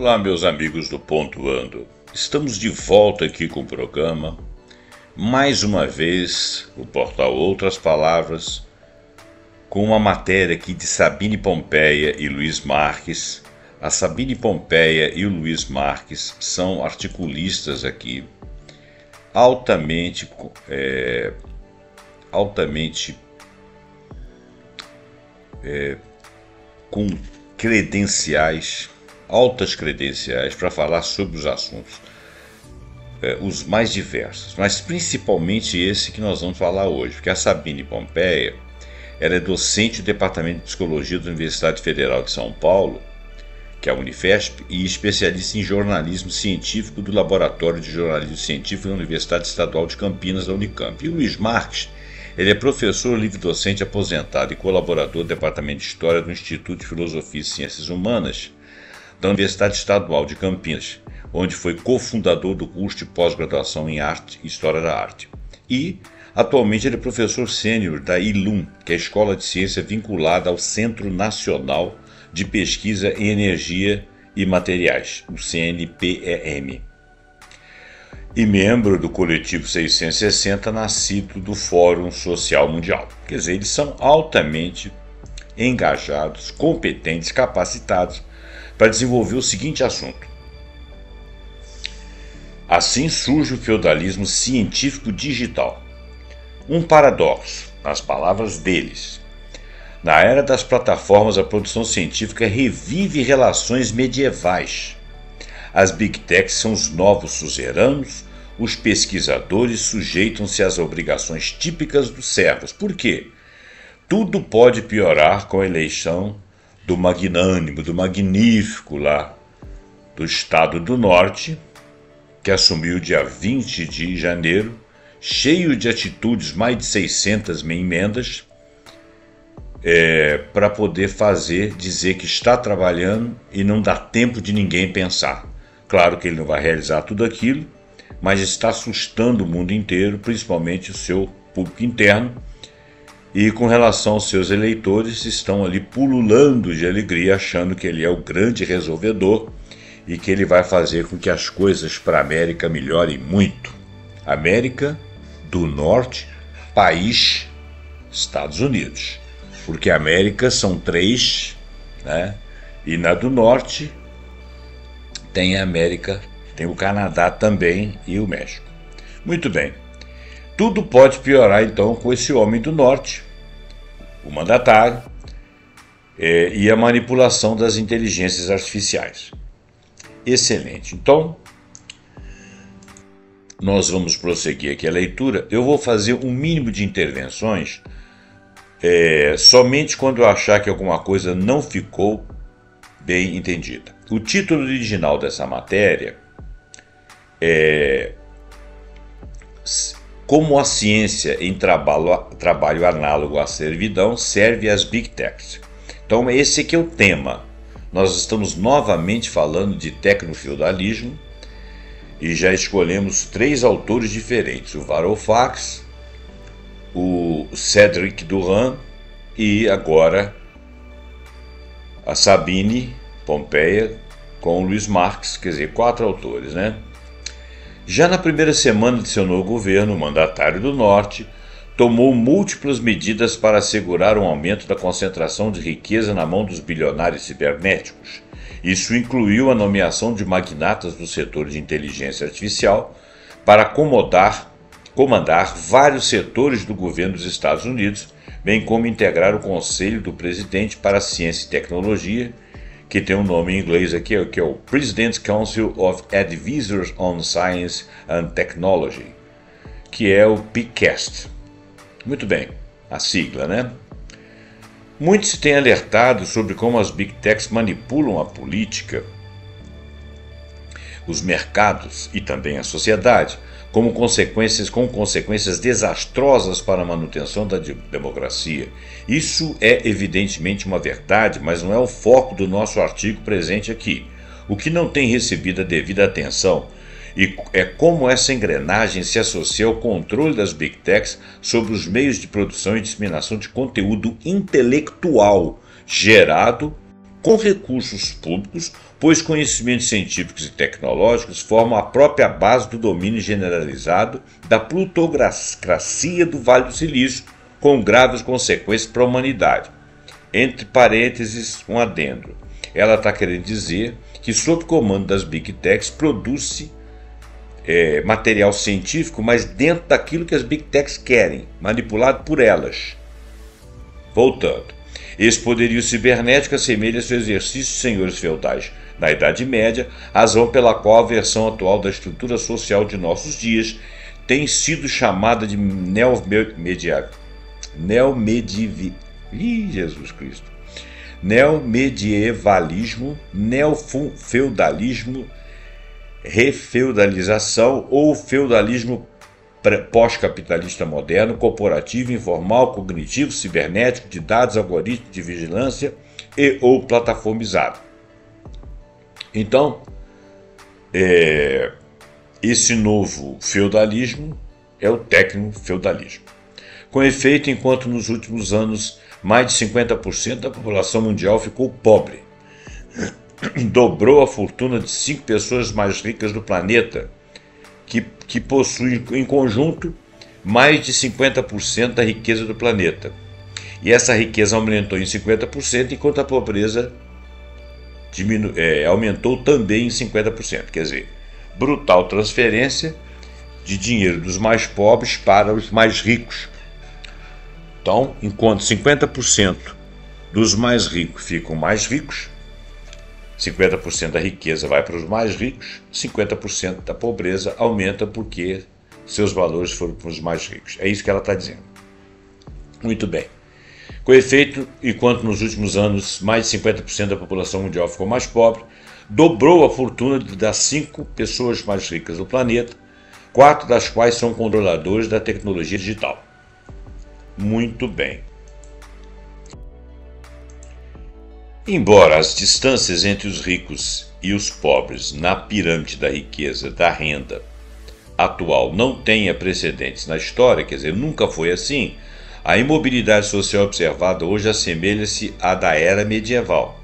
Olá, meus amigos do Pontuando. Estamos de volta aqui com o programa. Mais uma vez, o portal Outras Palavras, com uma matéria aqui de Sabine Pompeia e Luiz Marques. A Sabine Pompeia e o Luiz Marques são articulistas aqui, altamente com credenciais, altas credenciais para falar sobre os assuntos, os mais diversos, mas principalmente esse que nós vamos falar hoje, porque a Sabine Pompeia, ela é docente do Departamento de Psicologia da Universidade Federal de São Paulo, que é a Unifesp, e especialista em jornalismo científico do Laboratório de Jornalismo Científico da Universidade Estadual de Campinas, da Unicamp. E o Luiz Marques, ele é professor livre-docente aposentado e colaborador do Departamento de História do Instituto de Filosofia e Ciências Humanas da Universidade Estadual de Campinas, onde foi cofundador do curso de pós-graduação em Arte e História da Arte. E, atualmente, ele é professor sênior da ILUM, que é a Escola de Ciência vinculada ao Centro Nacional de Pesquisa em Energia e Materiais, o CNPEM. E membro do Coletivo 660, nascido do Fórum Social Mundial. Quer dizer, eles são altamente engajados, competentes, capacitados para desenvolver o seguinte assunto. Assim surge o feudalismo científico digital. Um paradoxo, nas palavras deles. Na era das plataformas, a produção científica revive relações medievais. As Big Techs são os novos suzeranos, os pesquisadores sujeitam-se às obrigações típicas dos servos. Por quê? Tudo pode piorar com a eleição do magnânimo, do magnífico lá do Estado do Norte, que assumiu dia 20 de janeiro, cheio de atitudes, mais de 600 emendas, para poder dizer que está trabalhando e não dá tempo de ninguém pensar. Claro que ele não vai realizar tudo aquilo, mas está assustando o mundo inteiro, principalmente o seu público interno, e com relação aos seus eleitores, estão ali pululando de alegria, achando que ele é o grande resolvedor e que ele vai fazer com que as coisas para a América melhorem muito. América do Norte, país, Estados Unidos. Porque a América são 3, né? E na do Norte tem a América, tem o Canadá também e o México. Muito bem. Tudo pode piorar então com esse homem do Norte, o mandatário, e a manipulação das inteligências artificiais. Excelente. Então, nós vamos prosseguir aqui a leitura. Eu vou fazer um mínimo de intervenções somente quando eu achar que alguma coisa não ficou bem entendida. O título original dessa matéria é Como a ciência em trabalho análogo à servidão serve às Big Techs. Então esse aqui é o tema. Nós estamos novamente falando de tecnofeudalismo e já escolhemos 3 autores diferentes, o Varoufakis, o Cédric Durand e agora a Sabine Pompeia com o Luiz Marques, quer dizer, 4 autores, né? Já na primeira semana de seu novo governo, o mandatário do Norte tomou múltiplas medidas para assegurar um aumento da concentração de riqueza na mão dos bilionários cibernéticos. Isso incluiu a nomeação de magnatas do setor de inteligência artificial para comandar vários setores do governo dos Estados Unidos, bem como integrar o Conselho do Presidente para a Ciência e Tecnologia, que tem um nome em inglês aqui, que é o President's Council of Advisors on Science and Technology, que é o PCAST. Muito bem, a sigla, né? Muito se tem alertado sobre como as Big Techs manipulam a política, os mercados e também a sociedade, com consequências desastrosas para a manutenção da democracia. Isso é evidentemente uma verdade, mas não é o foco do nosso artigo presente aqui. O que não tem recebido a devida atenção é como essa engrenagem se associa ao controle das Big Techs sobre os meios de produção e disseminação de conteúdo intelectual gerado com recursos públicos, pois conhecimentos científicos e tecnológicos formam a própria base do domínio generalizado da plutocracia do Vale do Silício, com graves consequências para a humanidade. Entre parênteses, um adendo. Ela está querendo dizer que, sob comando das Big Techs, produz-se material científico, mas dentro daquilo que as Big Techs querem, manipulado por elas. Voltando. Esse poderio cibernético assemelha-se ao exercício de senhores feudais na Idade Média, razão pela qual a versão atual da estrutura social de nossos dias tem sido chamada de neomedievalismo, neofeudalismo, refeudalização ou feudalismo pós-capitalista moderno, corporativo, informal, cognitivo, cibernético, de dados, algoritmos de vigilância e ou plataformizado. Então, esse novo feudalismo é o tecno-feudalismo. Com efeito, enquanto nos últimos anos mais de 50% da população mundial ficou pobre, dobrou a fortuna de 5 pessoas mais ricas do planeta, que possuem em conjunto mais de 50% da riqueza do planeta. E essa riqueza aumentou em 50%, enquanto a pobreza aumentou também em 50%. Quer dizer, brutal transferência de dinheiro dos mais pobres para os mais ricos. Então, enquanto 50% dos mais ricos ficam mais ricos, 50% da riqueza vai para os mais ricos, 50% da pobreza aumenta porque seus valores foram para os mais ricos. É isso que ela está dizendo. Muito bem. Com efeito, enquanto nos últimos anos mais de 50% da população mundial ficou mais pobre, dobrou a fortuna das 5 pessoas mais ricas do planeta, 4 das quais são controladores da tecnologia digital. Muito bem. Embora as distâncias entre os ricos e os pobres na pirâmide da riqueza, da renda atual não tenha precedentes na história, quer dizer, nunca foi assim, a imobilidade social observada hoje assemelha-se à da era medieval.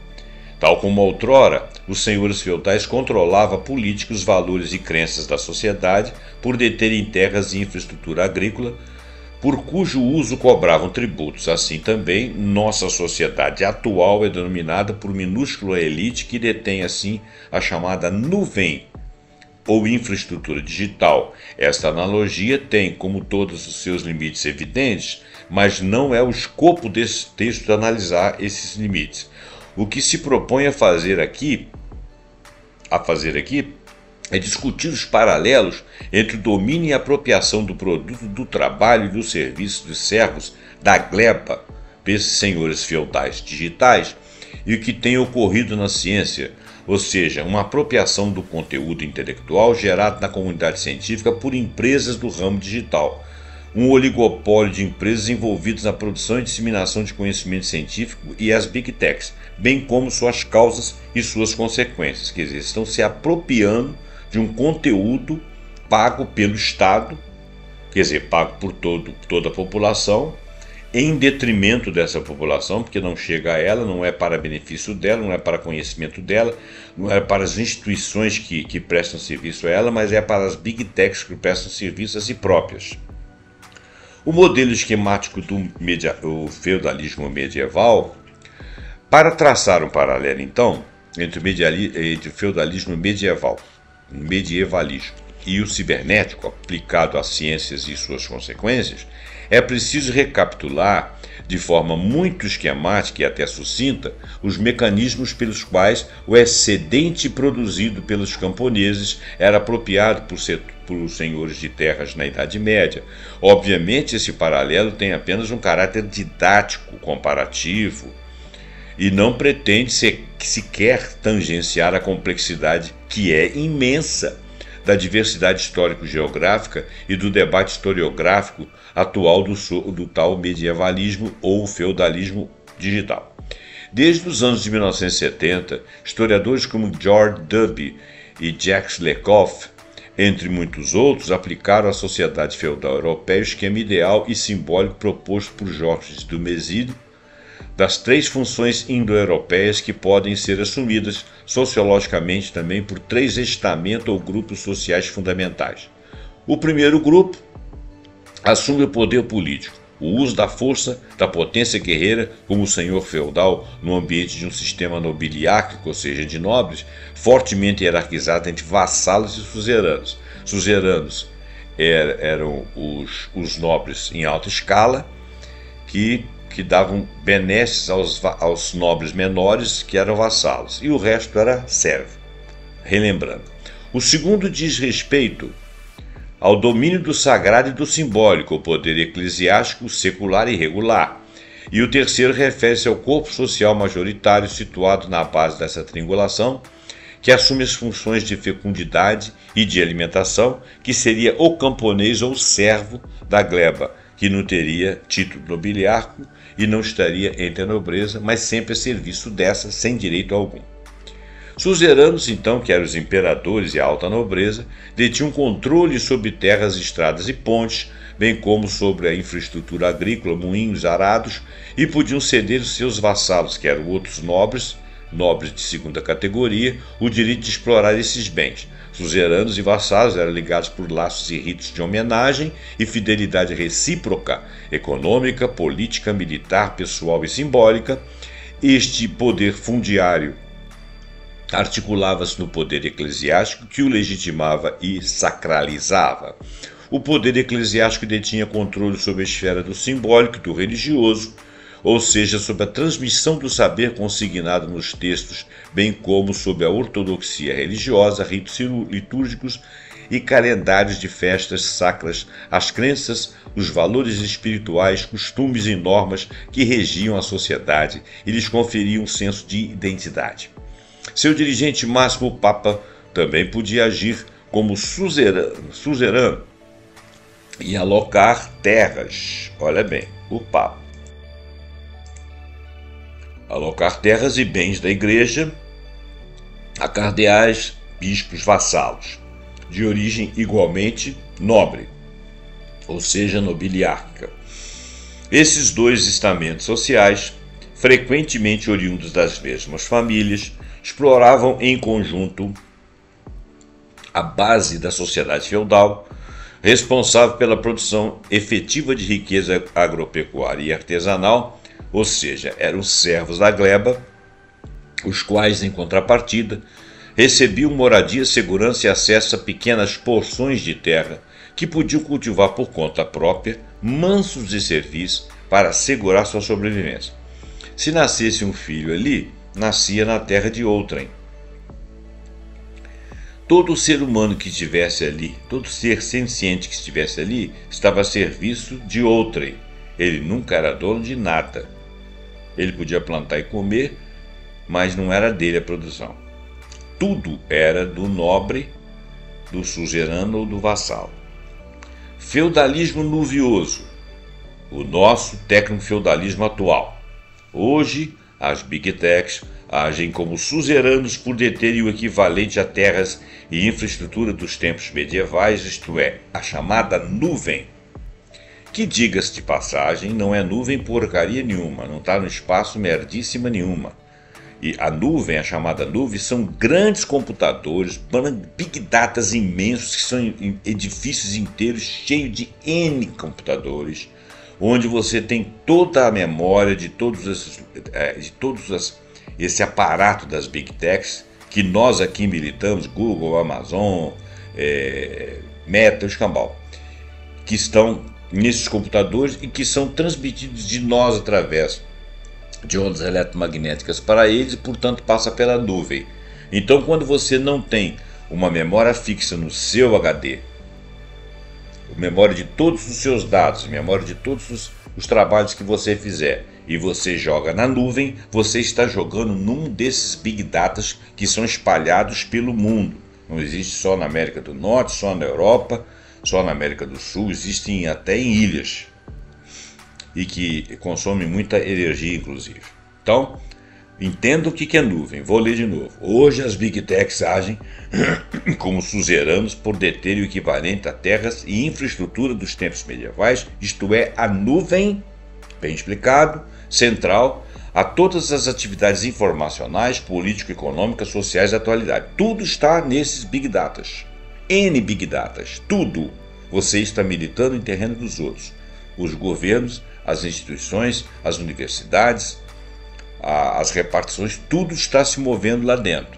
Tal como outrora, os senhores feudais controlavam a política, os valores e crenças da sociedade por deterem terras e infraestrutura agrícola, por cujo uso cobravam tributos. Assim também, nossa sociedade atual é denominada por minúscula elite que detém assim a chamada nuvem ou infraestrutura digital. Esta analogia tem, como todos os seus limites evidentes, mas não é o escopo desse texto de analisar esses limites. O que se propõe a fazer aqui é discutir os paralelos entre o domínio e a apropriação do produto, do trabalho e do serviço dos servos da gleba desses senhores feudais digitais e o que tem ocorrido na ciência, ou seja, uma apropriação do conteúdo intelectual gerado na comunidade científica por empresas do ramo digital, um oligopólio de empresas envolvidas na produção e disseminação de conhecimento científico e as Big Techs, bem como suas causas e suas consequências, quer dizer, estão se apropriando de um conteúdo pago pelo Estado, quer dizer, pago por toda a população, em detrimento dessa população, porque não chega a ela, não é para benefício dela, não é para conhecimento dela, não é para as instituições que prestam serviço a ela, mas é para as Big Techs que prestam serviço a si próprias. O modelo esquemático do feudalismo medieval, para traçar um paralelo, então, entre o feudalismo medievalismo e o cibernético aplicado às ciências e suas consequências, é preciso recapitular de forma muito esquemática e até sucinta os mecanismos pelos quais o excedente produzido pelos camponeses era apropriado por senhores de terras na Idade Média. Obviamente, esse paralelo tem apenas um caráter didático, comparativo, e não pretende sequer tangenciar a complexidade, que é imensa, da diversidade histórico-geográfica e do debate historiográfico atual do tal medievalismo ou feudalismo digital. Desde os anos de 1970, historiadores como George Duby e Jacques Lecoq, entre muitos outros, aplicaram à sociedade feudal europeia o esquema ideal e simbólico proposto por Georges Dumézil das 3 funções indo-europeias que podem ser assumidas sociologicamente também por 3 estamentos ou grupos sociais fundamentais. O primeiro grupo assume o poder político, o uso da força, da potência guerreira como senhor feudal no ambiente de um sistema nobiliárquico, ou seja, de nobres, fortemente hierarquizado entre vassalos e suzeranos. Suzeranos eram os nobres em alta escala que davam benesses aos nobres menores, que eram vassalos, e o resto era servo. Relembrando, o segundo diz respeito ao domínio do sagrado e do simbólico, o poder eclesiástico, secular e regular. E o terceiro refere-se ao corpo social majoritário situado na base dessa triangulação, que assume as funções de fecundidade e de alimentação, que seria o camponês ou servo da gleba, que não teria título nobiliárquico e não estaria entre a nobreza, mas sempre a serviço dessa, sem direito algum. Suzeranos, então, que eram os imperadores e a alta nobreza, detinham controle sobre terras, estradas e pontes, bem como sobre a infraestrutura agrícola, moinhos, arados, e podiam ceder aos seus vassalos, que eram outros nobres de segunda categoria, o direito de explorar esses bens. Suzeranos e vassalos eram ligados por laços e ritos de homenagem e fidelidade recíproca, econômica, política, militar, pessoal e simbólica. Este poder fundiário articulava-se no poder eclesiástico, que o legitimava e sacralizava. O poder eclesiástico detinha controle sobre a esfera do simbólico e do religioso, ou seja, sobre a transmissão do saber consignado nos textos, bem como sobre a ortodoxia religiosa, ritos litúrgicos e calendários de festas sacras, as crenças, os valores espirituais, costumes e normas que regiam a sociedade e lhes conferiam um senso de identidade. Seu dirigente máximo, o Papa, também podia agir como suzerano e alocar terras. Olha bem, o Papa. Alocar terras e bens da igreja a cardeais, bispos, vassalos, de origem igualmente nobre, ou seja, nobiliárquica. Esses 2 estamentos sociais, frequentemente oriundos das mesmas famílias, exploravam em conjunto a base da sociedade feudal, responsável pela produção efetiva de riqueza agropecuária e artesanal, ou seja, eram servos da gleba, os quais, em contrapartida, recebiam moradia, segurança e acesso a pequenas porções de terra que podiam cultivar por conta própria, mansos de serviço, para assegurar sua sobrevivência. Se nascesse um filho ali, nascia na terra de outrem. Todo ser humano que estivesse ali, todo ser senciente que estivesse ali, estava a serviço de outrem. Ele nunca era dono de nada. Ele podia plantar e comer, mas não era dele a produção. Tudo era do nobre, do suzerano ou do vassalo. Feudalismo nuvioso, o nosso tecnofeudalismo atual. Hoje, as Big Techs agem como suzeranos por deterem o equivalente a terras e infraestrutura dos tempos medievais, isto é, a chamada nuvem. Que, diga-se de passagem, não é nuvem porcaria nenhuma, não está no espaço merdíssima nenhuma. E a nuvem, a chamada nuvem, são grandes computadores, big datas imensos, que são edifícios inteiros cheios de N computadores, onde você tem toda a memória de esse aparato das Big Techs, que nós aqui militamos, Google, Amazon, Meta, escambau, que estão nesses computadores e que são transmitidos de nós através de ondas eletromagnéticas para eles e, portanto, passa pela nuvem. Então, quando você não tem uma memória fixa no seu HD, memória de todos os seus dados, memória de todos os trabalhos que você fizer, e você joga na nuvem, você está jogando num desses Big Datas que são espalhados pelo mundo. Não existe só na América do Norte, só na Europa, só na América do Sul, existem até em ilhas e que consomem muita energia, inclusive. Então, entenda o que é nuvem. Vou ler de novo. Hoje as Big Techs agem como suzeranos por deterem o equivalente a terras e infraestrutura dos tempos medievais, isto é, a nuvem, bem explicado, central, a todas as atividades informacionais, político-econômicas, sociais da atualidade. Tudo está nesses Big Datas. N Big Datas, tudo. Você está militando em terreno dos outros. Os governos, as instituições, as universidades, as repartições, tudo está se movendo lá dentro.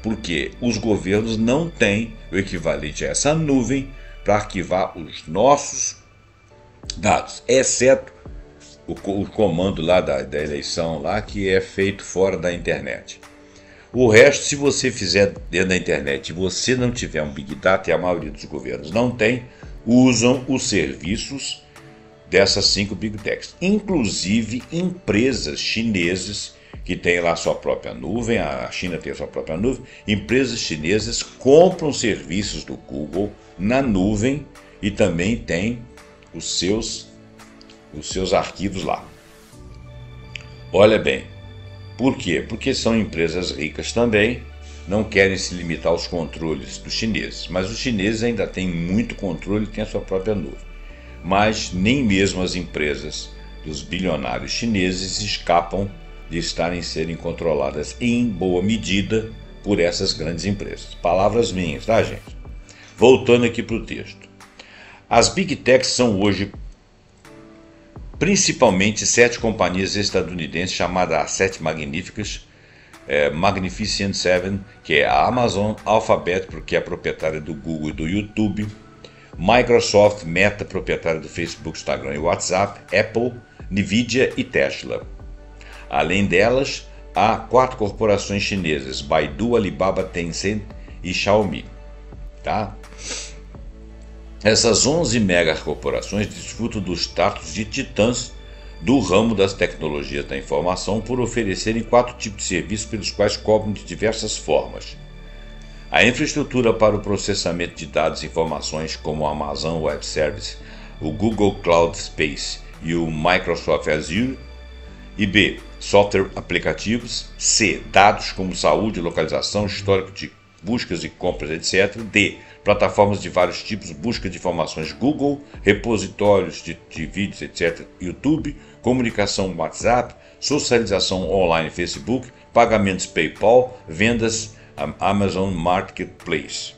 Porque os governos não têm o equivalente a essa nuvem para arquivar os nossos dados, exceto o comando lá da eleição lá, que é feito fora da internet. O resto, se você fizer dentro da internet e você não tiver um Big Data, e a maioria dos governos não tem, usam os serviços dessas 5 Big Techs. Inclusive empresas chinesas que têm lá sua própria nuvem, a China tem a sua própria nuvem, empresas chinesas compram serviços do Google na nuvem e também têm os seus arquivos lá. Olha bem, por quê? Porque são empresas ricas também, não querem se limitar aos controles dos chineses, mas os chineses ainda têm muito controle e têm a sua própria nuvem. Mas nem mesmo as empresas dos bilionários chineses escapam de serem controladas em boa medida por essas grandes empresas. Palavras minhas, tá, gente? Voltando aqui para o texto. As Big Techs são hoje principalmente 7 companhias estadunidenses chamadas as 7 Magníficas, Magnificent Seven, que é a Amazon, Alphabet, porque é proprietária do Google e do YouTube, Microsoft, Meta, proprietária do Facebook, Instagram e WhatsApp, Apple, Nvidia e Tesla. Além delas, há 4 corporações chinesas, Baidu, Alibaba, Tencent e Xiaomi. Tá? Essas 11 megacorporações desfrutam dos status de titãs do ramo das tecnologias da informação por oferecerem 4 tipos de serviços pelos quais cobram de diversas formas. A infraestrutura para o processamento de dados e informações, como o Amazon Web Service, o Google Cloud Space e o Microsoft Azure. E B. Software aplicativos. C. Dados como saúde, localização, histórico de buscas e compras, etc. D. Plataformas de vários tipos, busca de informações Google, repositórios de vídeos, etc. YouTube, comunicação WhatsApp, socialização online Facebook, pagamentos PayPal, vendas Amazon Marketplace.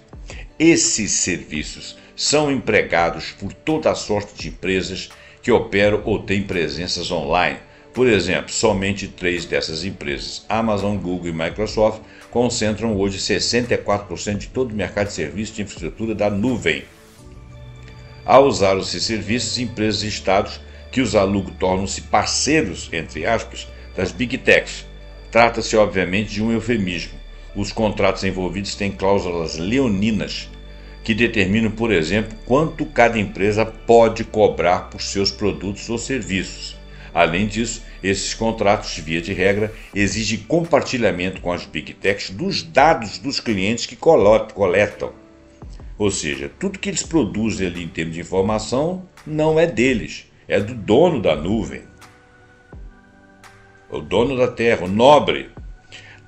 Esses serviços são empregados por toda a sorte de empresas que operam ou têm presenças online. Por exemplo, somente 3 dessas empresas, Amazon, Google e Microsoft, concentram hoje 64% de todo o mercado de serviços de infraestrutura da nuvem. Ao usar esses serviços, empresas e estados que os alugam tornam-se parceiros, entre aspas, das Big Techs. Trata-se, obviamente, de um eufemismo. Os contratos envolvidos têm cláusulas leoninas que determinam, por exemplo, quanto cada empresa pode cobrar por seus produtos ou serviços. Além disso, esses contratos, via de regra, exigem compartilhamento com as Big Techs dos dados dos clientes que coletam. Ou seja, tudo que eles produzem ali em termos de informação não é deles, é do dono da nuvem, o dono da terra, o nobre.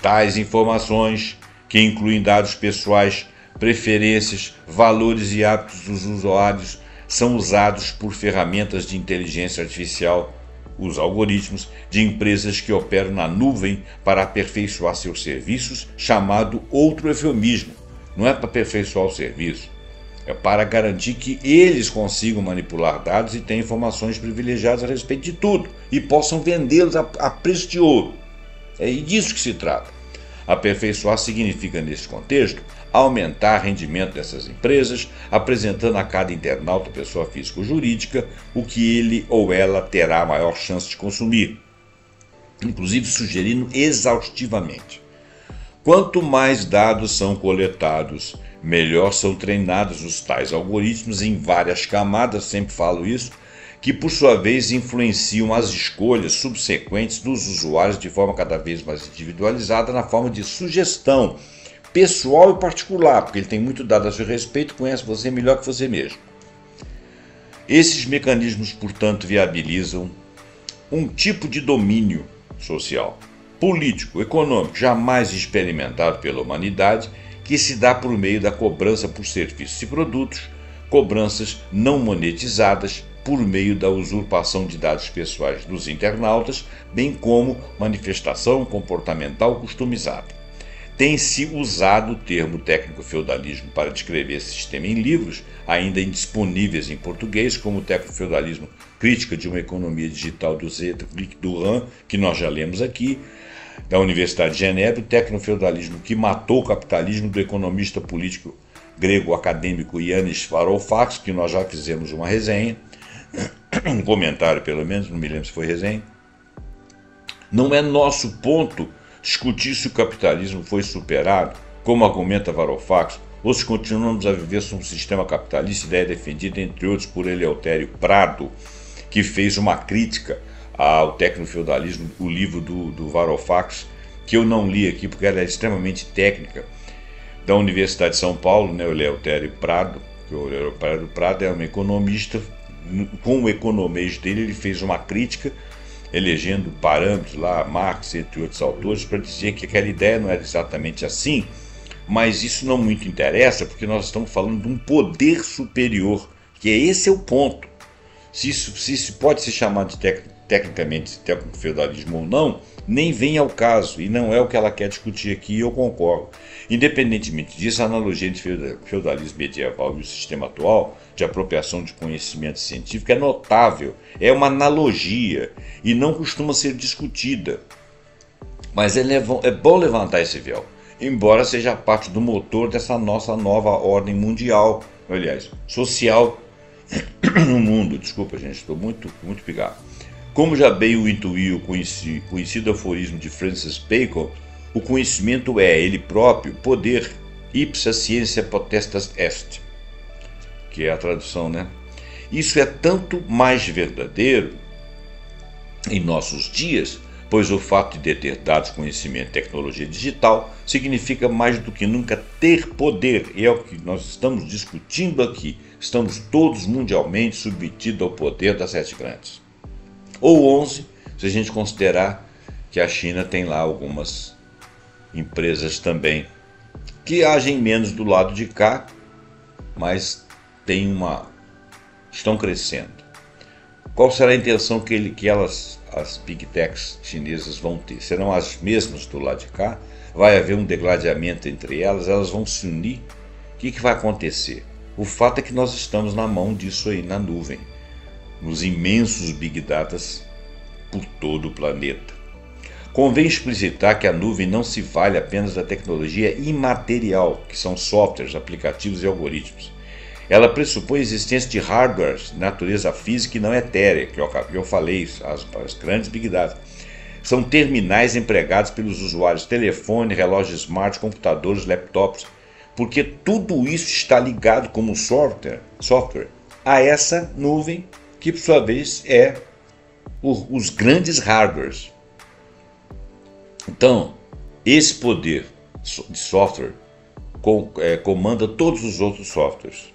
Tais informações, que incluem dados pessoais, preferências, valores e hábitos dos usuários, são usados por ferramentas de inteligência artificial, os algoritmos de empresas que operam na nuvem para aperfeiçoar seus serviços, chamado outro eufemismo. Não é para aperfeiçoar o serviço, é para garantir que eles consigam manipular dados e tenham informações privilegiadas a respeito de tudo e possam vendê-los a preço de ouro. É disso que se trata. Aperfeiçoar significa, nesse contexto, aumentar o rendimento dessas empresas, apresentando a cada internauta, pessoa física ou jurídica, o que ele ou ela terá a maior chance de consumir, inclusive sugerindo exaustivamente. Quanto mais dados são coletados, melhor são treinados os tais algoritmos em várias camadas, sempre falo isso, que por sua vez influenciam as escolhas subsequentes dos usuários de forma cada vez mais individualizada na forma de sugestão pessoal e particular, porque ele tem muito dado a seu respeito, conhece você melhor que você mesmo. Esses mecanismos, portanto, viabilizam um tipo de domínio social, político, econômico, jamais experimentado pela humanidade, que se dá por meio da cobrança por serviços e produtos, cobranças não monetizadas, por meio da usurpação de dados pessoais dos internautas, bem como manifestação comportamental customizada. Tem-se usado o termo tecnofeudalismo para descrever esse sistema em livros, ainda indisponíveis em português, como o Tecnofeudalismo, Crítica de uma Economia Digital do Zeta Duran, que nós já lemos aqui, da Universidade de Genebra, o Tecnofeudalismo que matou o capitalismo, do economista político grego acadêmico Yanis Varoufakis, que nós já fizemos uma resenha, um comentário pelo menos, não me lembro se foi resenha. Não é nosso ponto discutir se o capitalismo foi superado, como argumenta Varoufakis, ou se continuamos a viver sob um sistema capitalista, ideia defendida, entre outros, por Eleutério Prado, que fez uma crítica ao tecnofeudalismo, o livro do Varoufakis, que eu não li aqui porque ela é extremamente técnica, da Universidade de São Paulo, né, o Eleutério Prado, que o Eleutério Prado é um economista, com o economês dele ele fez uma crítica, elegendo parâmetros lá, Marx, entre outros autores, para dizer que aquela ideia não era exatamente assim, mas isso não muito interessa, porque nós estamos falando de um poder superior, que esse é o ponto. Se isso pode se chamar de tecnicamente tecnofeudalismo ou não, nem vem ao caso, e não é o que ela quer discutir aqui, e eu concordo. Independentemente disso, a analogia entre o feudalismo medieval e o sistema atual de apropriação de conhecimento científico é notável, é uma analogia e não costuma ser discutida. Mas é bom levantar esse véu, embora seja parte do motor dessa nossa nova ordem mundial, aliás, social no mundo. Desculpa, gente, estou muito pigado. Como já bem o intuiu o conhecido aforismo de Francis Bacon, o conhecimento é, ele próprio, poder, ipsa scientia potestas est, que é a tradução, né? Isso é tanto mais verdadeiro em nossos dias, pois o fato de deter dados, conhecimento e tecnologia digital significa mais do que nunca ter poder, e é o que nós estamos discutindo aqui. Estamos todos mundialmente submetidos ao poder das 7 grandes. Ou 11, se a gente considerar que a China tem lá algumas empresas também que agem menos do lado de cá, mas estão crescendo. Qual será a intenção que as Big Techs chinesas vão ter? Serão as mesmas do lado de cá? Vai haver um degladiamento entre elas? Elas vão se unir? O que vai acontecer? O fato é que nós estamos na mão disso aí, na nuvem, nos imensos Big Datas por todo o planeta. Convém explicitar que a nuvem não se vale apenas da tecnologia imaterial, que são softwares, aplicativos e algoritmos. Ela pressupõe a existência de hardwares de natureza física e não etérea, que eu falei, as grandes Big Data. São terminais empregados pelos usuários, telefone, relógios smart, computadores, laptops, porque tudo isso está ligado como software a essa nuvem, que por sua vez é os grandes hardwares. Então, esse poder de software comanda todos os outros softwares.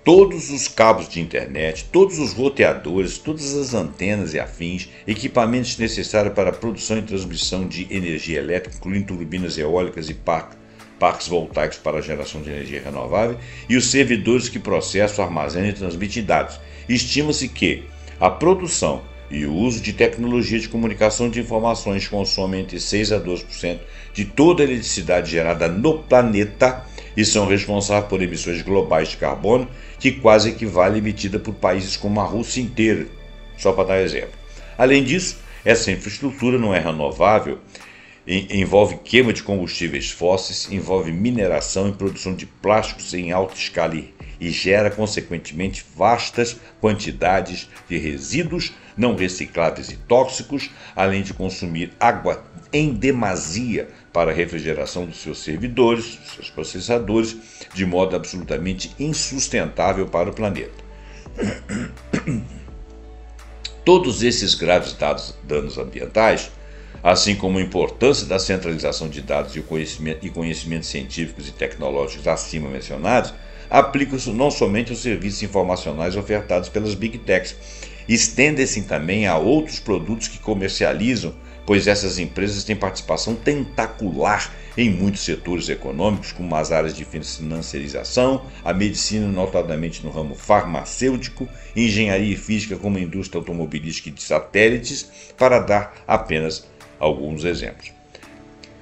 Todos os cabos de internet, todos os roteadores, todas as antenas e afins, equipamentos necessários para a produção e transmissão de energia elétrica, incluindo turbinas eólicas e parques voltaicos para a geração de energia renovável, e os servidores que processam, armazenam e transmitem dados. Estima-se que a produção e o uso de tecnologia de comunicação de informações consomem entre 6 a 12% de toda a eletricidade gerada no planeta e são responsáveis por emissões globais de carbono, que quase equivale a emitida por países como a Rússia inteira, só para dar exemplo. Além disso, essa infraestrutura não é renovável, envolve queima de combustíveis fósseis, envolve mineração e produção de plásticos em alta escala e gera, consequentemente, vastas quantidades de resíduos não recicláveis e tóxicos, além de consumir água em demasia para a refrigeração dos seus servidores, dos seus processadores, de modo absolutamente insustentável para o planeta. Todos esses graves danos ambientais, assim como a importância da centralização de dados e conhecimentos científicos e tecnológicos acima mencionados, aplicam-se não somente aos serviços informacionais ofertados pelas Big Techs, estendem-se também a outros produtos que comercializam pois essas empresas têm participação tentacular em muitos setores econômicos, como as áreas de financiarização, a medicina, notadamente no ramo farmacêutico, engenharia e física, como a indústria automobilística e de satélites, para dar apenas alguns exemplos.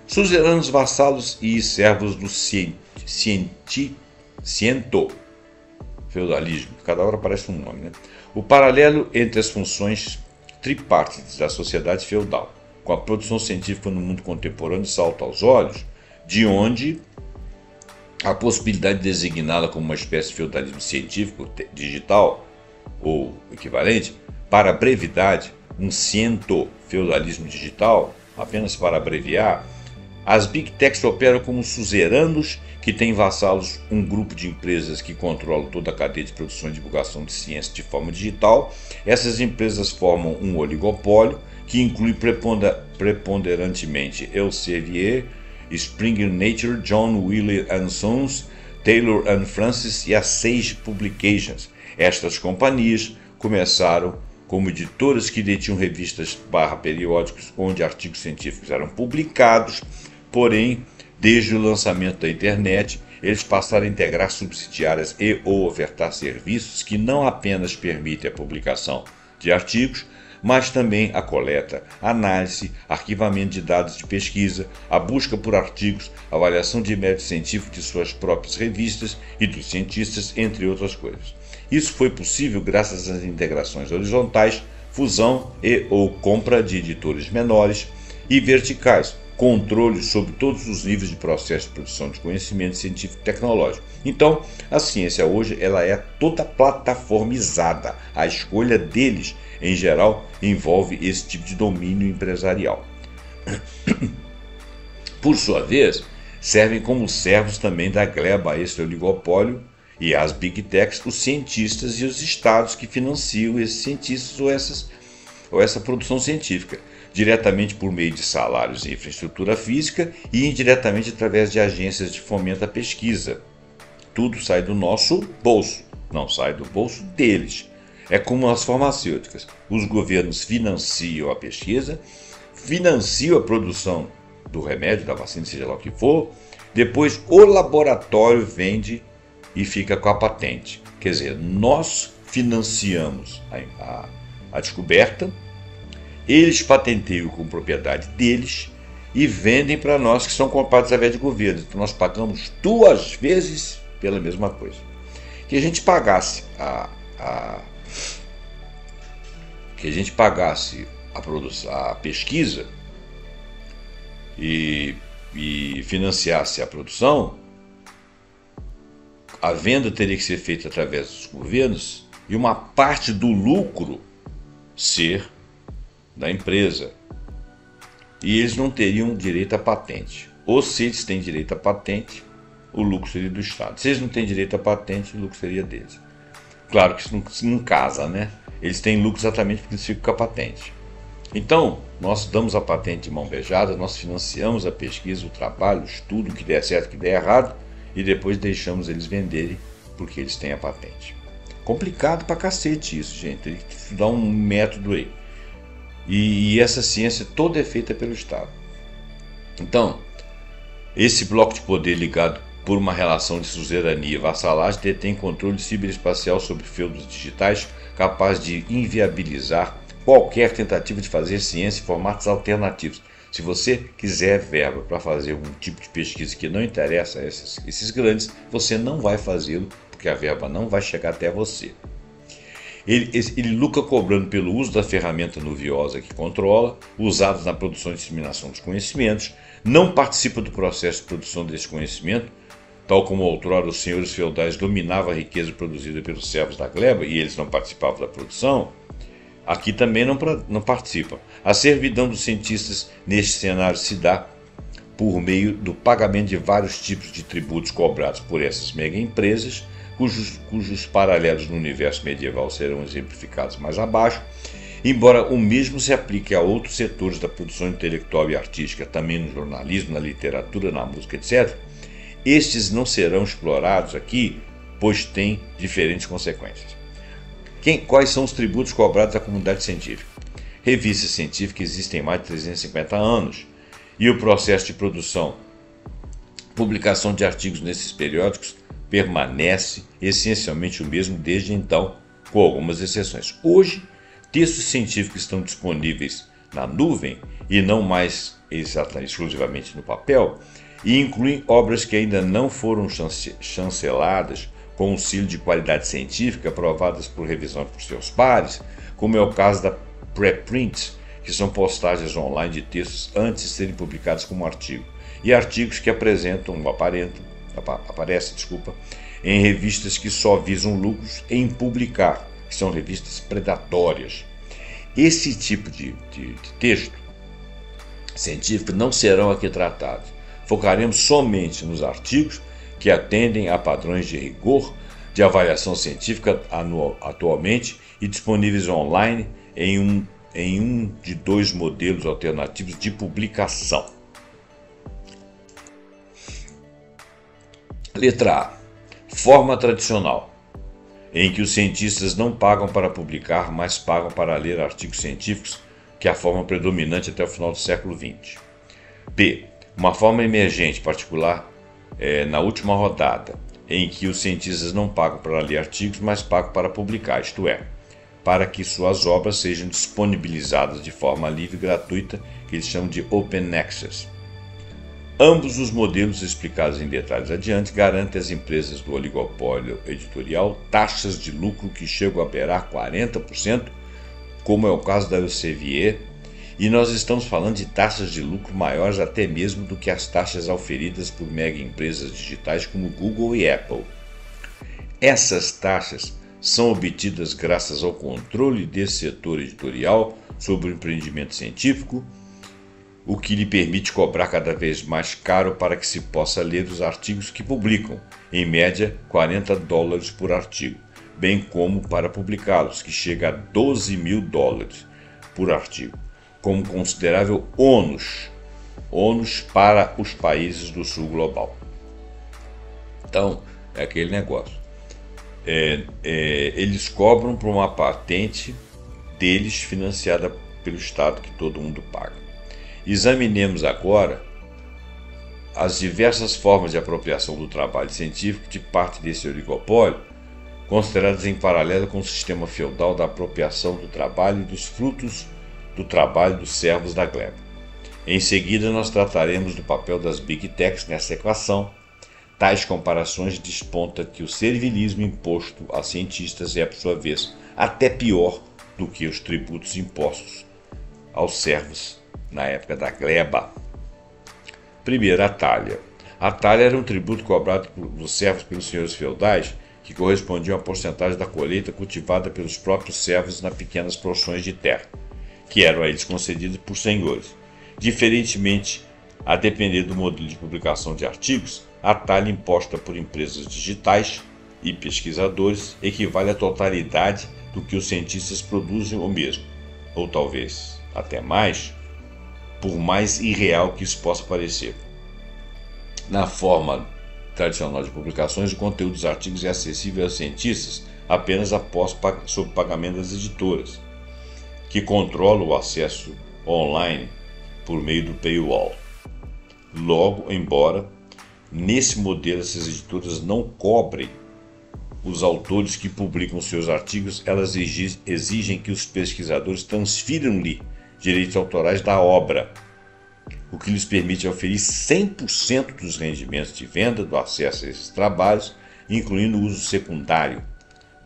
Suzeranos, vassalos e servos do feudalismo, cada hora parece um nome, né? O paralelo entre as funções tripartites da sociedade feudal com a produção científica no mundo contemporâneo salta aos olhos, de onde a possibilidade de designá-la como uma espécie de feudalismo científico digital ou equivalente, para a brevidade, um ciento-feudalismo digital, apenas para abreviar. As Big Techs operam como suzeranos que têm vassalos, um grupo de empresas que controlam toda a cadeia de produção e divulgação de ciência de forma digital. Essas empresas formam um oligopólio que inclui preponderantemente Elsevier, Springer Nature, John Wiley & Sons, Taylor & Francis e a Sage Publications. Estas companhias começaram como editoras que detinham revistas periódicos onde artigos científicos eram publicados, porém, desde o lançamento da internet, eles passaram a integrar subsidiárias e ou ofertar serviços que não apenas permitem a publicação de artigos, mas também a coleta, análise, arquivamento de dados de pesquisa, a busca por artigos, avaliação de mérito científico de suas próprias revistas e dos cientistas, entre outras coisas. Isso foi possível graças às integrações horizontais, fusão e ou compra de editores menores, e verticais, controle sobre todos os níveis de processo de produção de conhecimento científico e tecnológico. Então, a ciência hoje ela é toda plataformizada. A escolha deles, em geral, envolve esse tipo de domínio empresarial. Por sua vez, servem como servos também da gleba a esse oligopólio e as Big Techs, os cientistas e os estados que financiam esses cientistas ou essa produção científica, diretamente por meio de salários e infraestrutura física e indiretamente através de agências de fomento à pesquisa. Tudo sai do nosso bolso, não sai do bolso deles. É como as farmacêuticas. Os governos financiam a pesquisa, financiam a produção do remédio, da vacina, seja lá o que for, depois o laboratório vende e fica com a patente. Quer dizer, nós financiamos a descoberta, eles patenteiam com propriedade deles e vendem para nós que são comprados através de governo. Então nós pagamos 2 vezes pela mesma coisa. Que a gente pagasse a pesquisa e financiasse a produção, a venda teria que ser feita através dos governos e uma parte do lucro ser da empresa. E eles não teriam direito à patente. Ou se eles têm direito à patente, o lucro seria do Estado. Se eles não têm direito à patente, o lucro seria deles. Claro que isso não casa, né? Eles têm lucro exatamente porque eles ficam com a patente. Então, nós damos a patente de mão beijada, nós financiamos a pesquisa, o trabalho, o estudo, o que der certo, o que der errado, e depois deixamos eles venderem porque eles têm a patente. Complicado pra cacete isso, gente. Tem que estudar um método aí. E essa ciência toda é feita pelo Estado. Então, esse bloco de poder ligado por uma relação de suzerania e vassalagem detém controle ciberespacial sobre feudos digitais capaz de inviabilizar qualquer tentativa de fazer ciência em formatos alternativos. Se você quiser verba para fazer um tipo de pesquisa que não interessa a esses grandes, você não vai fazê-lo, porque a verba não vai chegar até você. Ele lucra cobrando pelo uso da ferramenta nuviosa que controla, usados na produção e disseminação dos conhecimentos, não participa do processo de produção desse conhecimento, tal como outrora os senhores feudais dominavam a riqueza produzida pelos servos da gleba e eles não participavam da produção. Aqui também não participam. A servidão dos cientistas neste cenário se dá por meio do pagamento de vários tipos de tributos cobrados por essas mega empresas, cujos paralelos no universo medieval serão exemplificados mais abaixo, embora o mesmo se aplique a outros setores da produção intelectual e artística, também no jornalismo, na literatura, na música, etc., estes não serão explorados aqui, pois têm diferentes consequências. Quais são os tributos cobrados à comunidade científica? Revistas científicas existem há mais de 350 anos e o processo de produção, publicação de artigos nesses periódicos permanece essencialmente o mesmo desde então, com algumas exceções. Hoje, textos científicos estão disponíveis na nuvem e não mais exclusivamente no papel, e incluem obras que ainda não foram chanceladas com o selo de qualidade científica aprovadas por revisão por seus pares, como é o caso da preprints, que são postagens online de textos antes de serem publicados como artigo, e artigos que aparecem em revistas que só visam lucros em publicar, que são revistas predatórias. Esse tipo de texto científico não serão aqui tratados. Focaremos somente nos artigos que atendem a padrões de rigor de avaliação científica atualmente e disponíveis online em um de dois modelos alternativos de publicação. Letra A. Forma tradicional, em que os cientistas não pagam para publicar, mas pagam para ler artigos científicos, que é a forma predominante até o final do século XX. B. Uma forma emergente, particular, na última rodada, em que os cientistas não pagam para ler artigos, mas pagam para publicar, isto é, para que suas obras sejam disponibilizadas de forma livre e gratuita, que eles chamam de Open Access. Ambos os modelos explicados em detalhes adiante garantem às empresas do oligopólio editorial taxas de lucro que chegam a beirar 40%, como é o caso da Elsevier, e nós estamos falando de taxas de lucro maiores até mesmo do que as taxas auferidas por mega empresas digitais como Google e Apple. Essas taxas são obtidas graças ao controle desse setor editorial sobre o empreendimento científico, o que lhe permite cobrar cada vez mais caro para que se possa ler os artigos que publicam, em média $40 por artigo, bem como para publicá-los, que chega a $12.000 por artigo, como considerável ônus para os países do sul global. Então, é aquele negócio. Eles cobram por uma patente deles financiada pelo Estado, que todo mundo paga. Examinemos agora as diversas formas de apropriação do trabalho científico de parte desse oligopólio, consideradas em paralelo com o sistema feudal da apropriação do trabalho e dos frutos do trabalho dos servos da gleba. Em seguida, nós trataremos do papel das Big Techs nessa equação. Tais comparações despontam que o servilismo imposto a cientistas é, por sua vez, até pior do que os tributos impostos aos servos na época da gleba. Primeiro, a talha. A talha era um tributo cobrado dos servos pelos senhores feudais, que correspondiam à porcentagem da colheita cultivada pelos próprios servos nas pequenas porções de terra, que eram a eles concedidas por senhores. Diferentemente, a depender do modelo de publicação de artigos, a talha imposta por empresas digitais e pesquisadores equivale à totalidade do que os cientistas produzem ou mesmo, ou talvez até mais, por mais irreal que isso possa parecer. Na forma tradicional de publicações, o conteúdo dos artigos é acessível aos cientistas apenas sob pagamento das editoras, que controlam o acesso online por meio do paywall. Logo, embora nesse modelo essas editoras não cobrem os autores que publicam seus artigos, elas exigem que os pesquisadores transfiram-lhe direitos autorais da obra, o que lhes permite oferir 100% dos rendimentos de venda do acesso a esses trabalhos, incluindo o uso secundário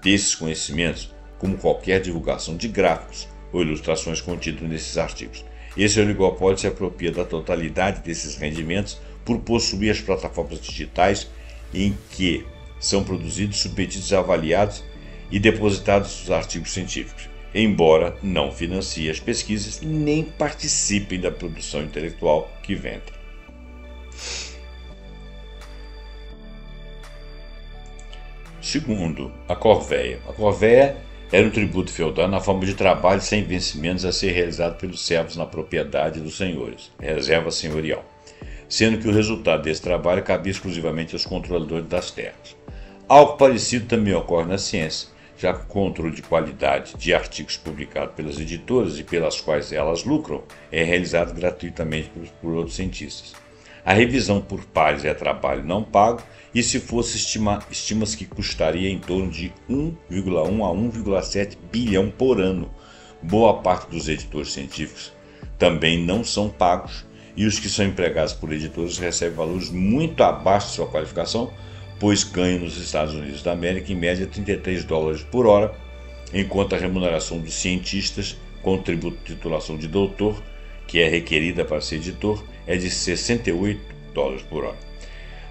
desses conhecimentos, como qualquer divulgação de gráficos ou ilustrações contidas nesses artigos. Esse oligopólio se apropria da totalidade desses rendimentos por possuir as plataformas digitais em que são produzidos, submetidos, avaliados e depositados os artigos científicos, embora não financiem as pesquisas nem participem da produção intelectual que vendem. Segundo, a corvéia. A corvéia era um tributo feudal na forma de trabalho sem vencimentos a ser realizado pelos servos na propriedade dos senhores, reserva senhorial, sendo que o resultado desse trabalho cabia exclusivamente aos controladores das terras. Algo parecido também ocorre na ciência, já que o controle de qualidade de artigos publicados pelas editoras e pelas quais elas lucram é realizado gratuitamente por outros cientistas. A revisão por pares é trabalho não pago e, se fosse estima-se que custaria em torno de 1,1 a 1,7 bilhão por ano. Boa parte dos editores científicos também não são pagos e os que são empregados por editores recebem valores muito abaixo de sua qualificação, pois ganham nos Estados Unidos da América em média $33 por hora, enquanto a remuneração dos cientistas com tributo de titulação de doutor, que é requerida para ser editor, é de $68 por hora.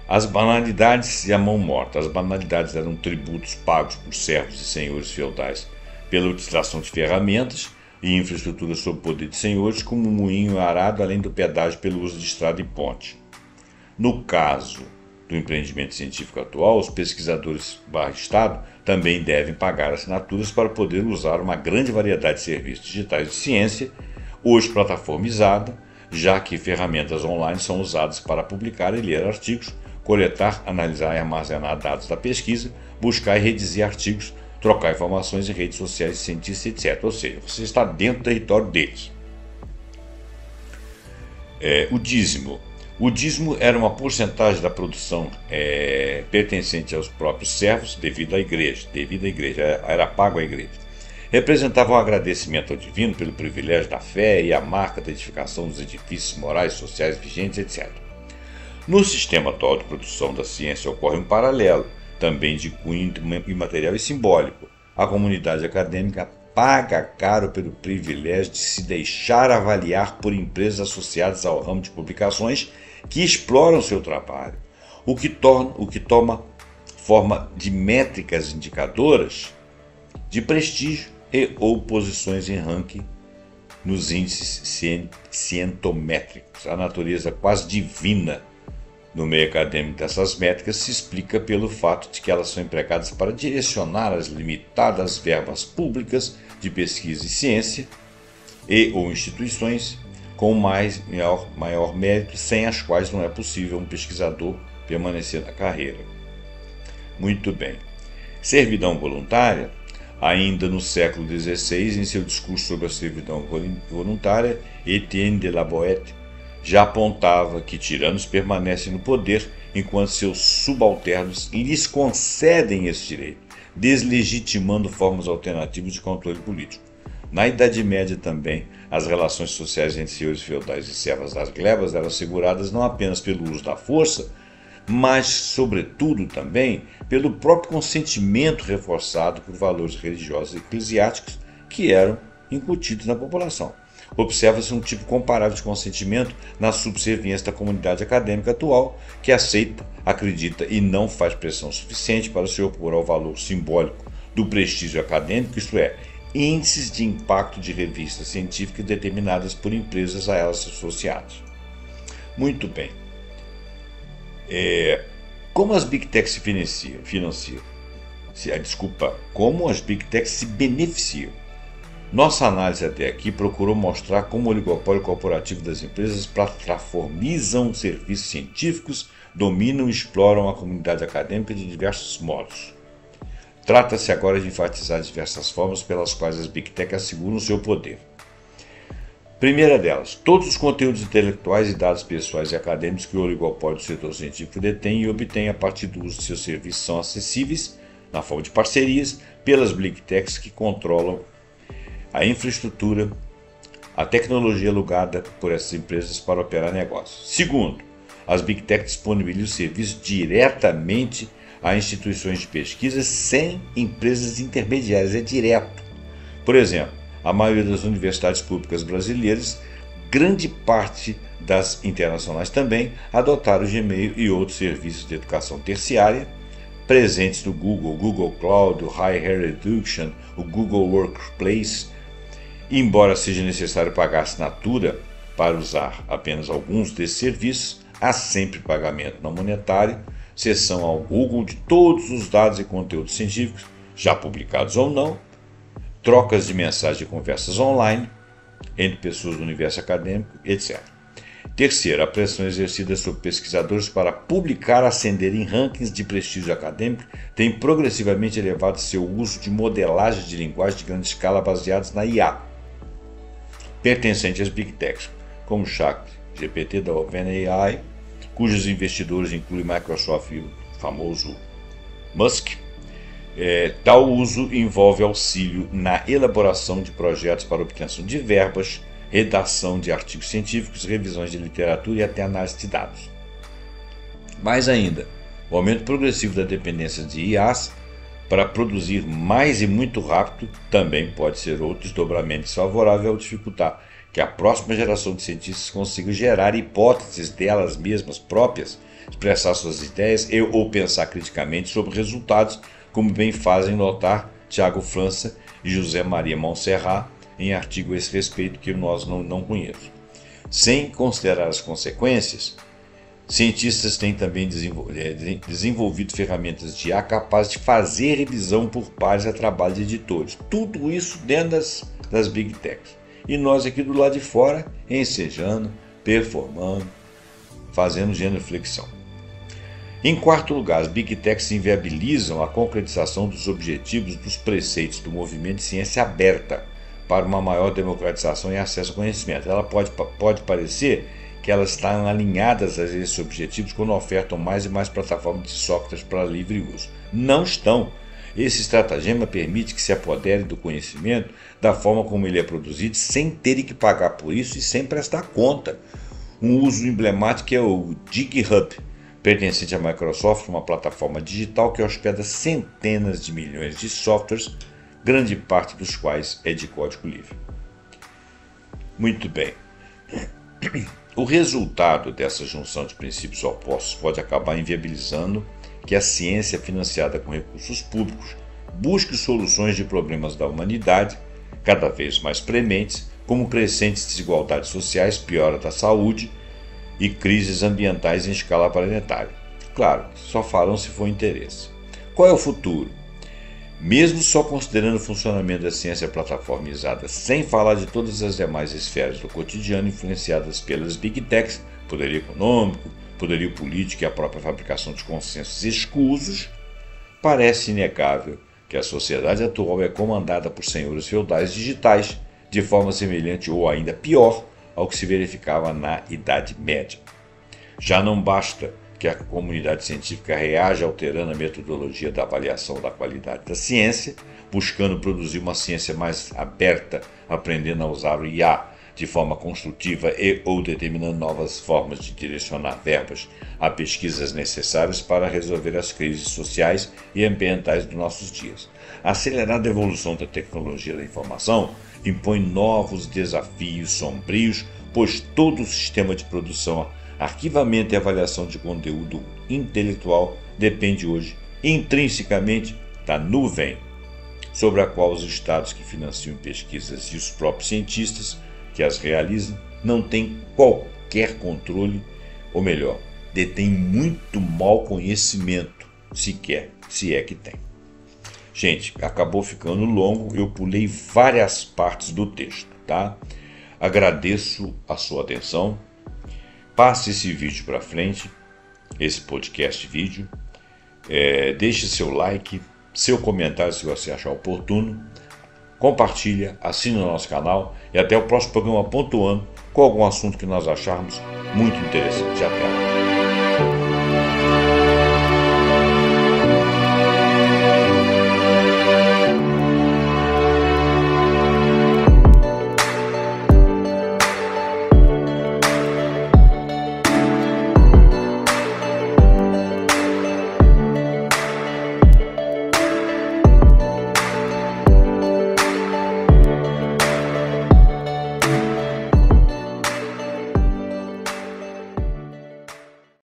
As banalidades e a mão morta. As banalidades eram tributos pagos por servos e senhores feudais pela utilização de ferramentas e infraestrutura sob poder de senhores, como moinho e arado, além do pedágio pelo uso de estrada e ponte. No caso do empreendimento científico atual, os pesquisadores /Estado também devem pagar assinaturas para poder usar uma grande variedade de serviços digitais de ciência, hoje plataformizada, já que ferramentas online são usadas para publicar e ler artigos, coletar, analisar e armazenar dados da pesquisa, buscar e redigir artigos, trocar informações em redes sociais de cientistas, etc. Ou seja, você está dentro do território deles. O dízimo. O dízimo era uma porcentagem da produção pertencente aos próprios servos devido à igreja, era pago à igreja. Representava um agradecimento ao divino pelo privilégio da fé e a marca da edificação dos edifícios morais, sociais, vigentes, etc. No sistema atual de produção da ciência ocorre um paralelo, também de cunho imaterial e simbólico. A comunidade acadêmica paga caro pelo privilégio de se deixar avaliar por empresas associadas ao ramo de publicações que exploram seu trabalho, o que toma forma de métricas indicadoras de prestígio e ou posições em ranking nos índices cientométricos. A natureza quase divina no meio acadêmico dessas métricas se explica pelo fato de que elas são empregadas para direcionar as limitadas verbas públicas de pesquisa e ciência e ou instituições com maior mérito, sem as quais não é possível um pesquisador permanecer na carreira. Muito bem. Servidão voluntária. Ainda no século XVI, em seu discurso sobre a servidão voluntária, Etienne de la Boétie já apontava que tiranos permanecem no poder enquanto seus subalternos lhes concedem esse direito, deslegitimando formas alternativas de controle político. Na Idade Média também, as relações sociais entre senhores feudais e servas das glebas eram asseguradas não apenas pelo uso da força, mas, sobretudo, também pelo próprio consentimento reforçado por valores religiosos e eclesiásticos que eram incutidos na população. Observa-se um tipo comparável de consentimento na subserviência da comunidade acadêmica atual, que aceita, acredita e não faz pressão suficiente para se opor ao valor simbólico do prestígio acadêmico, isto é, índices de impacto de revistas científicas determinadas por empresas a elas associadas. Muito bem. Como as Big Techs se financiam? Como as Big Techs se beneficiam? Nossa análise até aqui procurou mostrar como o oligopólio corporativo das empresas plataformizam serviços científicos, dominam e exploram a comunidade acadêmica de diversos modos. Trata-se agora de enfatizar diversas formas pelas quais as Big Tech asseguram seu poder. Primeira delas, todos os conteúdos intelectuais e dados pessoais e acadêmicos que o oligopólio do setor científico detém e obtém a partir do uso de seus serviços são acessíveis, na forma de parcerias, pelas Big Techs que controlam a infraestrutura, a tecnologia alugada por essas empresas para operar negócios. Segundo, as Big Tech disponibilizam serviços diretamente a instituições de pesquisa sem empresas intermediárias, é direto. Por exemplo, a maioria das universidades públicas brasileiras, grande parte das internacionais também, adotaram o Gmail e outros serviços de educação terciária, presentes no Google Cloud, o Higher Education, o Google Workplace. Embora seja necessário pagar assinatura para usar apenas alguns desses serviços, há sempre pagamento não monetário, cessão ao Google de todos os dados e conteúdos científicos, já publicados ou não, trocas de mensagens e conversas online entre pessoas do universo acadêmico, etc. Terceiro, a pressão exercida sobre pesquisadores para publicar, ascender em rankings de prestígio acadêmico, tem progressivamente elevado seu uso de modelagem de linguagem de grande escala baseados na IA, pertencente às Big Techs, como o ChatGPT da OpenAI, cujos investidores incluem Microsoft e o famoso Musk. Tal uso envolve auxílio na elaboração de projetos para obtenção de verbas, redação de artigos científicos, revisões de literatura e até análise de dados. Mais ainda, o aumento progressivo da dependência de IAs para produzir mais e muito rápido também pode ser outro desdobramento desfavorável ao dificultar que a próxima geração de cientistas consiga gerar hipóteses delas mesmas próprias, expressar suas ideias ou pensar criticamente sobre resultados, como bem fazem notar Tiago França e José Maria Montserrat em artigo a esse respeito que nós não conhecemos. Sem considerar as consequências, cientistas têm também desenvolvido ferramentas de IA capazes de fazer revisão por pares a trabalho de editores. Tudo isso dentro das Big Techs. E nós aqui do lado de fora, ensejando, performando, fazendo genuflexão. Em quarto lugar, as Big Techs inviabilizam a concretização dos objetivos dos preceitos do movimento de ciência aberta para uma maior democratização e acesso ao conhecimento. Ela pode parecer que elas estão alinhadas a esses objetivos quando ofertam mais e mais plataformas de softwares para livre uso. Não estão. Esse estratagema permite que se apodere do conhecimento da forma como ele é produzido, sem terem que pagar por isso e sem prestar conta. Um uso emblemático é o GitHub, pertencente à Microsoft, uma plataforma digital que hospeda centenas de milhões de softwares, grande parte dos quais é de código livre. Muito bem. O resultado dessa junção de princípios opostos pode acabar inviabilizando que a ciência financiada com recursos públicos busque soluções de problemas da humanidade, cada vez mais prementes, como crescentes desigualdades sociais, piora da saúde e crises ambientais em escala planetária. Claro, só farão se for interesse. Qual é o futuro? Mesmo só considerando o funcionamento da ciência plataformizada, sem falar de todas as demais esferas do cotidiano influenciadas pelas Big Techs, poderio econômico, poderio político e a própria fabricação de consensos escusos, parece inegável que a sociedade atual é comandada por senhores feudais digitais, de forma semelhante ou ainda pior ao que se verificava na Idade Média. Já não basta que a comunidade científica reaja alterando a metodologia da avaliação da qualidade da ciência, buscando produzir uma ciência mais aberta, aprendendo a usar o IA de forma construtiva ou determinando novas formas de direcionar verbas a pesquisas necessárias para resolver as crises sociais e ambientais dos nossos dias. A acelerada evolução da tecnologia da informação impõe novos desafios sombrios, pois todo o sistema de produção, arquivamento e avaliação de conteúdo intelectual depende hoje intrinsecamente da nuvem, sobre a qual os estados que financiam pesquisas e os próprios cientistas que as realizam não têm qualquer controle, ou melhor, detêm muito mau conhecimento, se é que tem. Gente, acabou ficando longo, eu pulei várias partes do texto, tá? Agradeço a sua atenção. Passe esse vídeo para frente, esse podcast vídeo. Deixe seu like, seu comentário se você achar oportuno. Compartilha, assine o nosso canal e até o próximo programa pontuando com algum assunto que nós acharmos muito interessante. Até lá.